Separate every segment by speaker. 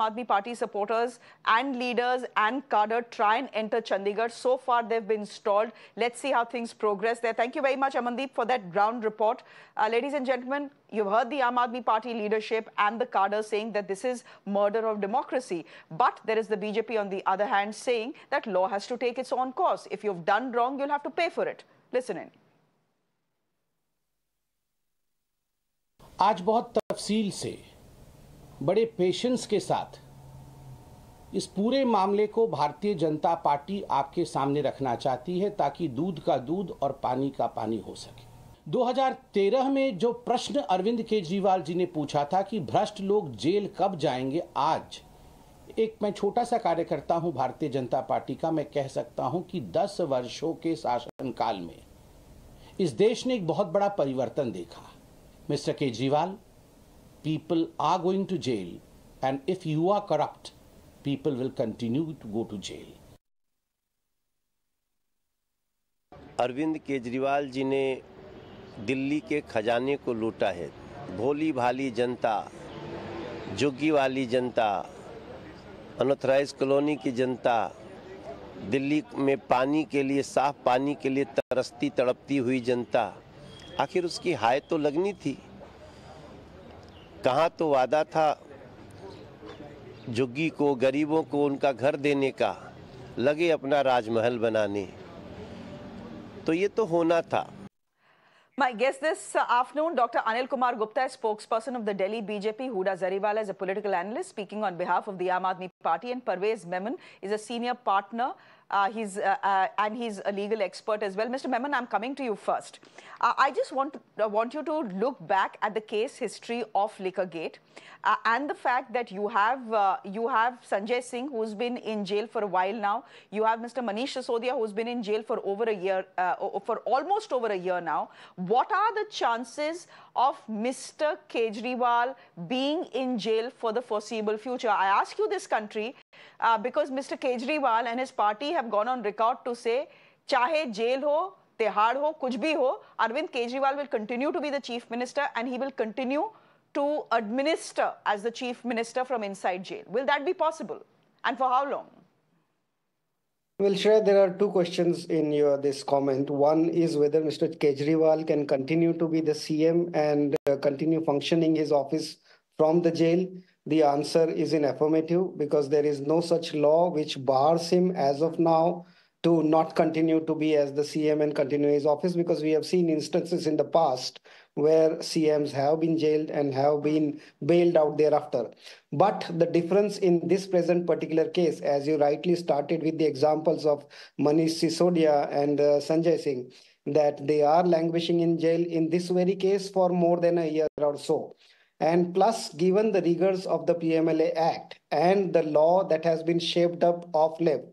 Speaker 1: Aadmi Party supporters and leaders and cadre try and enter Chandigarh. So far, they've been stalled. Let's see how things progress there. Thank you very much, Amandeep, for that ground report. Ladies and gentlemen, you've heard the Aam Aadmi Party leadership and the cadre saying that this is murder of democracy. But there is the BJP on the other hand saying that law has to take its own course. If you've done wrong, you'll have to pay for it. Listen in.
Speaker 2: आज बहुत तफसील से बड़े patience के साथ इस पूरे मामले को भारतीय जनता पार्टी आपके सामने रखना चाहती है ताकि दूध का दूध और पानी का पानी हो सके। 2013 में जो प्रश्न अरविंद केजरीवाल जी ने पूछा था कि भ्रष्ट लोग जेल कब जाएंगे, आज एक मैं छोटा सा कार्यकर्ता हूं भारतीय जनता पार्टी का, मैं कह सकता हूं कि 10 वर्षों के शासनकाल में इस देश ने एक बहुत बड़ा परिवर्तन देखा। Mr. Kejriwal, people are going to jail, and if you are corrupt, people will continue to go to jail.
Speaker 3: Arvind Kejriwal ji ने दिल्ली के खजाने को लूटा है। भोली भाली जनता, झुग्गी वाली जनता, अनऑथराइज्ड कॉलोनी की जनता, दिल्ली में पानी के लिए, साफ पानी के लिए तरसती तड़पती हुई जनता, आखिर उसकी हाय तो लगनी थी। कहाँ तो वादा था झुग्गी को, गरीबों को उनका घर देने का, लगे अपना राजमहल बनाने, तो ये तो होना था।
Speaker 1: My guest this afternoon, Dr. Anil Kumar Gupta, spokesperson of the Delhi BJP, Huda Zariwala is a political analyst speaking on behalf of the Aam Aadmi Party, and Parvez Memon is a senior partner. He's a legal expert as well. Mr. Memon, I'm coming to you first. I just want you to look back at the case history of Liquorgate and the fact that you have Sanjay Singh, who's been in jail for a while now. You have Mr. Manish Sisodia, who's been in jail for over a year, for almost over a year now. What are the chances of Mr. Kejriwal being in jail for the foreseeable future? I ask you this, country, because Mr. Kejriwal and his party have gone on record to say, chahe jail ho, tihad ho, kuch bhi ho, Arvind Kejriwal will continue to be the chief minister and he will continue to administer as the chief minister from inside jail. Will that be possible? And for how long?
Speaker 4: Well, Shreya, there are two questions in this comment. One is whether Mr. Kejriwal can continue to be the CM and continue functioning his office from the jail. The answer is in affirmative, because there is no such law which bars him as of now to not continue to be as the CM and continue his office, because we have seen instances in the past where CMs have been jailed and have been bailed out thereafter. But the difference in this present particular case, as you rightly started with the examples of Manish Sisodia and Sanjay Singh, that they are languishing in jail in this very case for more than a year or so. And plus, given the rigors of the PMLA Act and the law that has been shaped up of left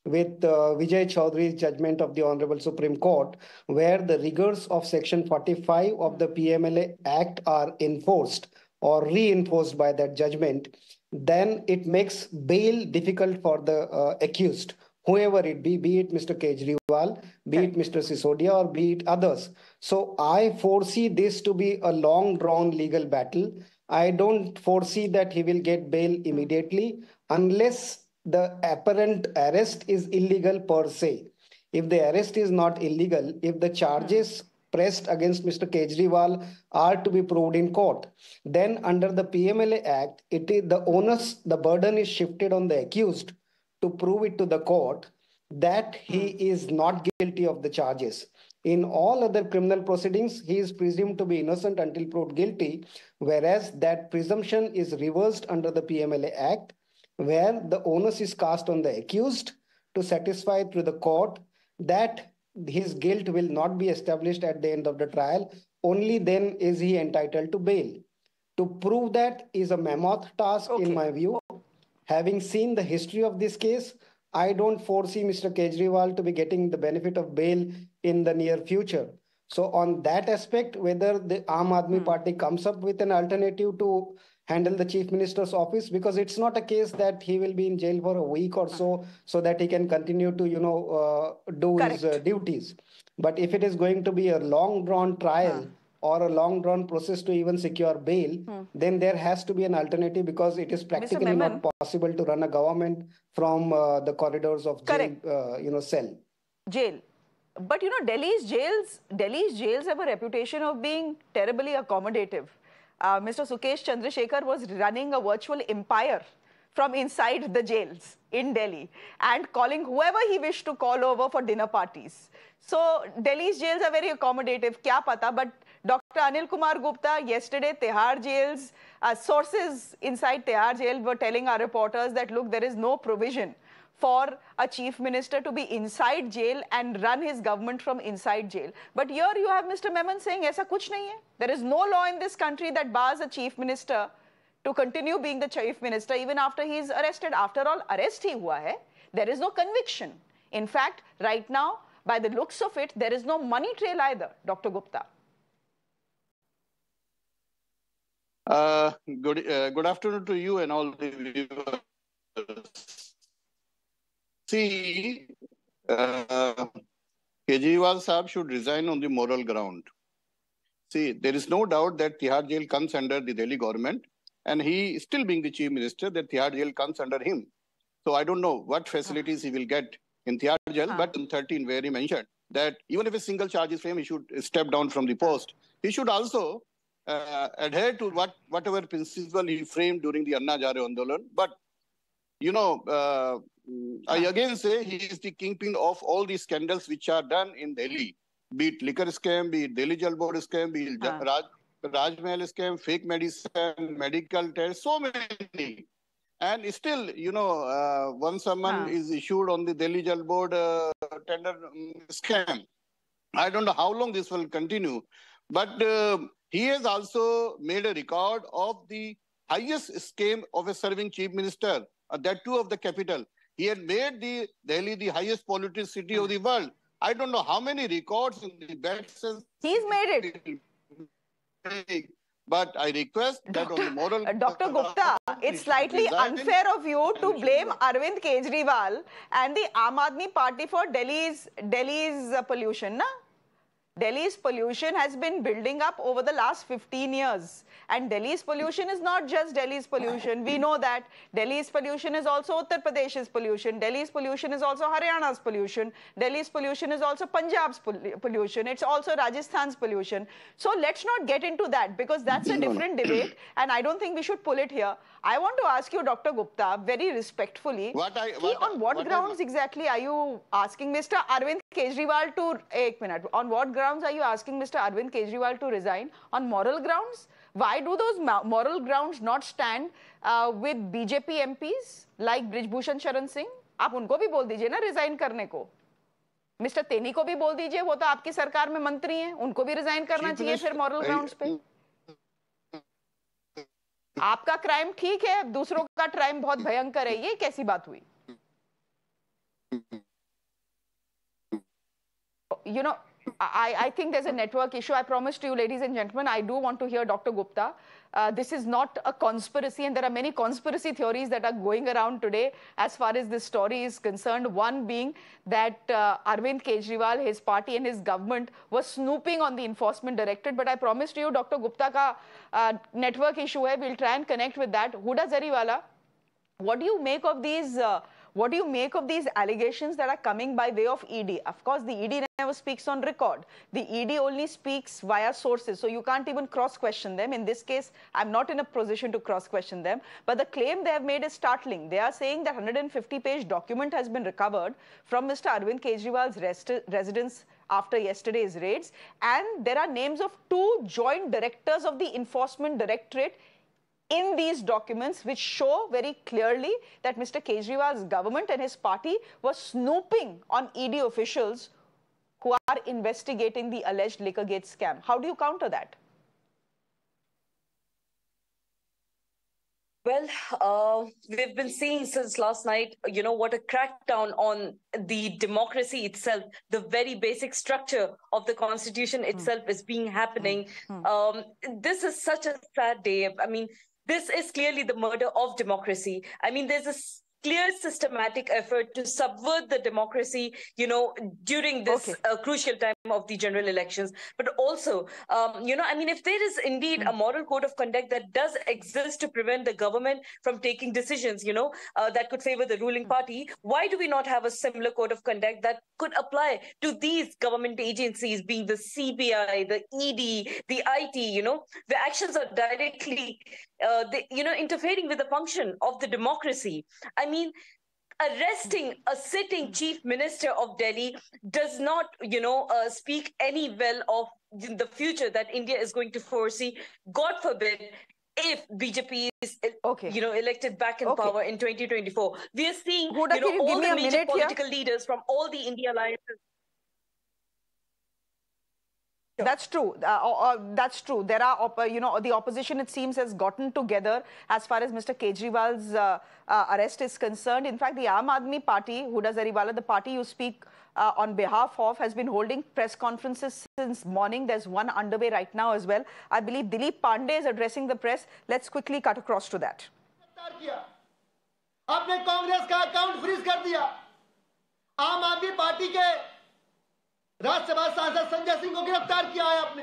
Speaker 4: with Vijay Chaudhary's judgment of the Honorable Supreme Court, where the rigors of Section 45 of the PMLA Act are enforced or reinforced by that judgment, then it makes bail difficult for the accused, whoever it be it Mr. Kejriwal, be it Mr. Sisodia, or be it others. So I foresee this to be a long-drawn legal battle. I don't foresee that he will get bail immediately unless the apparent arrest is illegal per se. If the arrest is not illegal, if the charges pressed against Mr. Kejriwal are to be proved in court, then under the PMLA Act, it is the onus, the burden is shifted on the accused to prove it to the court that he is not guilty of the charges. In all other criminal proceedings, he is presumed to be innocent until proved guilty, whereas that presumption is reversed under the PMLA Act, where the onus is cast on the accused to satisfy through the court that his guilt will not be established at the end of the trial. Only then is he entitled to bail. To prove that is a mammoth task, in my view. Having seen the history of this case, I don't foresee Mr. Kejriwal to be getting the benefit of bail in the near future. So on that aspect, whether the Aam Aadmi Party comes up with an alternative to handle the chief minister's office, because it's not a case that he will be in jail for a week or so that he can continue to, do his duties. But if it is going to be a long drawn trial, or a long drawn process to even secure bail, then there has to be an alternative, because it is practically not possible to run a government from the corridors of jail, cell.
Speaker 1: Jail. But Delhi's jails have a reputation of being terribly accommodative. Mr. Sukesh Chandrasekhar was running a virtual empire from inside the jails in Delhi and calling whoever he wished to call over for dinner parties. So Delhi's jails are very accommodative. Kya pata? But Dr. Anil Kumar Gupta, yesterday, Tihar jails, sources inside Tihar jail were telling our reporters that, look, there is no provision for a chief minister to be inside jail and run his government from inside jail. But here you have Mr. Memon saying, aisa kuch nahi hai. There is no law in this country that bars a chief minister to continue being the chief minister even after he is arrested. After all, arrest hi hua hai. There is no conviction. In fact, right now, by the looks of it, there is no money trail either, Dr. Gupta.
Speaker 5: Good afternoon to you and all the viewers. See, Kejriwal Saab should resign on the moral ground. See, there is no doubt that Tihar jail comes under the Delhi government, and he, still being the chief minister, that Tihar jail comes under him. So I don't know what facilities he will get in Tihar jail, but in 13, where he mentioned that even if a single charge is framed, he should step down from the post. He should also adhere to whatever principle he framed during the Anna Jare Andolan. But, I again say he is the kingpin of all the scandals which are done in Delhi, be it liquor scam, be it Delhi Jal Board scam, be it Raj Mahal scam, fake medicine, medical tests, so many. And still, once someone is issued on the Delhi Jal Board tender scam, I don't know how long this will continue. But he has also made a record of the highest scam of a serving chief minister, that too of the capital. He had made Delhi the highest polluted city of the world. I don't know how many records in the bad sense.
Speaker 1: He's made
Speaker 5: it. But I request that on the moral...
Speaker 1: Dr. Gupta, it's slightly unfair of you to blame Arvind Kejriwal and the Aam Aadmi Party for Delhi's pollution, na? Delhi's pollution has been building up over the last 15 years. And Delhi's pollution is not just Delhi's pollution. We know that. Delhi's pollution is also Uttar Pradesh's pollution. Delhi's pollution is also Haryana's pollution. Delhi's pollution is also Punjab's pollution. It's also Rajasthan's pollution. So let's not get into that, because that's a different debate. And I don't think we should pull it here. I want to ask you, Dr. Gupta, very respectfully, on what grounds exactly are you asking Mr. Arvind Kejriwal to... On what grounds are you asking Mr. Arvind Kejriwal to resign? On moral grounds? Why do those moral grounds not stand with BJP MPs like Brijbhushan Sharan Singh? आप उनको भी बोल दीजिए ना resign करने को. Mister तेनी को भी बोल दीजिए, वो तो आपकी सरकार में मंत्री हैं, उनको भी रिजाइन करना चाहिए फिर मॉरल ग्राउंड्स पे. आपका क्राइम ठीक है, दूसरों का क्राइम बहुत भयंकर है, ये कैसी बात हुई? I think there's a network issue. I promised you, ladies and gentlemen, I do want to hear Dr. Gupta. This is not a conspiracy, and there are many conspiracy theories that are going around today as far as this story is concerned. One being that Arvind Kejriwal, his party and his government was snooping on the Enforcement Directorate. But I promised you, Dr. Gupta ka network issue hai. We'll try and connect with that. Huda Zariwala, what do you make of these... What do you make of these allegations that are coming by way of ED? Of course, the ED never speaks on record. The ED only speaks via sources, so you can't even cross-question them. In this case, I'm not in a position to cross-question them. But the claim they have made is startling. They are saying that 150-page document has been recovered from Mr. Arvind Kejriwal's residence after yesterday's raids. And there are names of 2 joint directors of the Enforcement Directorate in these documents, which show very clearly that Mr. Kejriwal's government and his party were snooping on ED officials who are investigating the alleged Liquorgate scam. How do you counter that?
Speaker 6: Well, we've been seeing since last night, what a crackdown on the democracy itself, the very basic structure of the constitution itself is being happening. This is such a sad day. I mean, this is clearly the murder of democracy. I mean, there's clear systematic effort to subvert the democracy, during this crucial time of the general elections. But also, if there is indeed a moral code of conduct that does exist to prevent the government from taking decisions, that could favor the ruling party, why do we not have a similar code of conduct that could apply to these government agencies, being the CBI, the ED, the IT, the actions are directly, interfering with the function of the democracy. I mean, arresting a sitting chief minister of Delhi does not, speak any well of the future that India is going to foresee. God forbid, if BJP is, elected back in power in 2024. We are seeing, all the major political leaders from all the India alliances.
Speaker 1: That's true. That's true. There are, the opposition, it seems, has gotten together as far as Mr. Kejriwal's arrest is concerned. In fact, the Aam Aadmi Party, Huda Zariwala, the party you speak on behalf of, has been holding press conferences since morning. There's one underway right now as well. I believe Dilip Pandey is addressing the press. Let's quickly cut across to that.
Speaker 7: आपने कांग्रेस का account freeze कर दिया। आम आदमी party के राज्यसभा सांसद संजय सिंह को गिरफ्तार किया है आपने।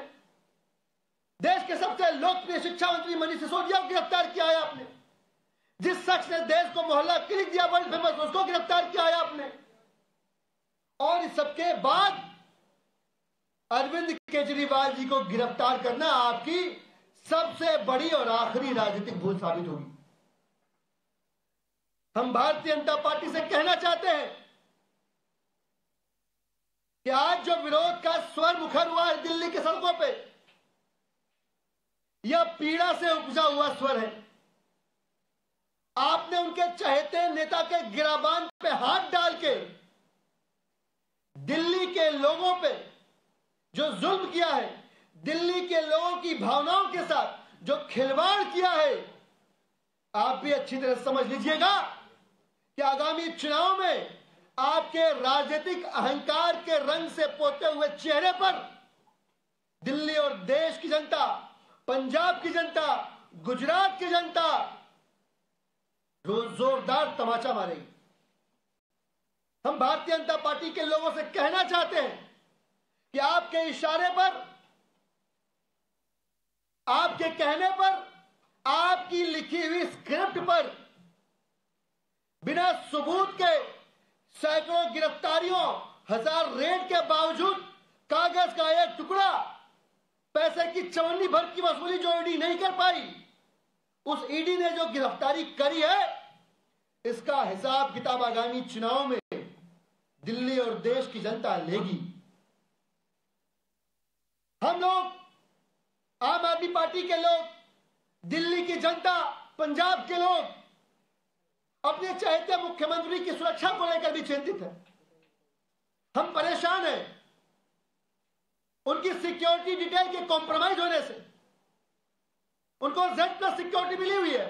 Speaker 7: देश के सबसे लोकप्रिय शिक्षा मंत्री मनीष सिसोदिया को गिरफ्तार किया है आपने। जिस शख्स ने देश को मोहल्ला क्लिक दिया वर्ल्ड फेमस, उसको गिरफ्तार किया है आपने। और इस सबके बाद अरविंद केजरीवाल जी को गिरफ्तार करना आपकी सबसे बड़ी और आखिरी राजनीतिक भूल साबित होगी। हम भारतीय जनता पार्टी से कहना चाहते हैं कि आज जो विरोध का स्वर मुखर हुआ है दिल्ली की सड़कों पे, यह पीड़ा से उपजा हुआ स्वर है। आपने उनके चहेते नेता के गिराबान पे हाथ डाल के दिल्ली के लोगों पे जो जुल्म किया है, दिल्ली के लोगों की भावनाओं के साथ जो खिलवाड़ किया है, आप भी अच्छी तरह समझ लीजिएगा कि आगामी चुनाव में आपके राजनीतिक अहंकार के रंग से पोते हुए चेहरे पर दिल्ली और देश की जनता, पंजाब की जनता, गुजरात की जनता जोरदार तमाचा मारेगी। हम भारतीय जनता पार्टी के लोगों से कहना चाहते हैं कि आपके इशारे पर, आपके कहने पर, आपकी लिखी हुई स्क्रिप्ट पर बिना सबूत के सैकड़ों गिरफ्तारियों, हजार रेड के बावजूद कागज का एक टुकड़ा, पैसे की चवन्नी भर की वसूली जो ईडी नहीं कर पाई, उस ईडी ने जो गिरफ्तारी करी है, इसका हिसाब किताब आगामी चुनाव में दिल्ली और देश की जनता लेगी। हम लोग, आम आदमी पार्टी के लोग, दिल्ली की जनता, पंजाब के लोग अपने चाहते मुख्यमंत्री की सुरक्षा को लेकर भी चिंतित है। हम परेशान हैं उनकी सिक्योरिटी डिटेल के कॉम्प्रोमाइज होने से। उनको Z+ सिक्योरिटी मिली हुई है,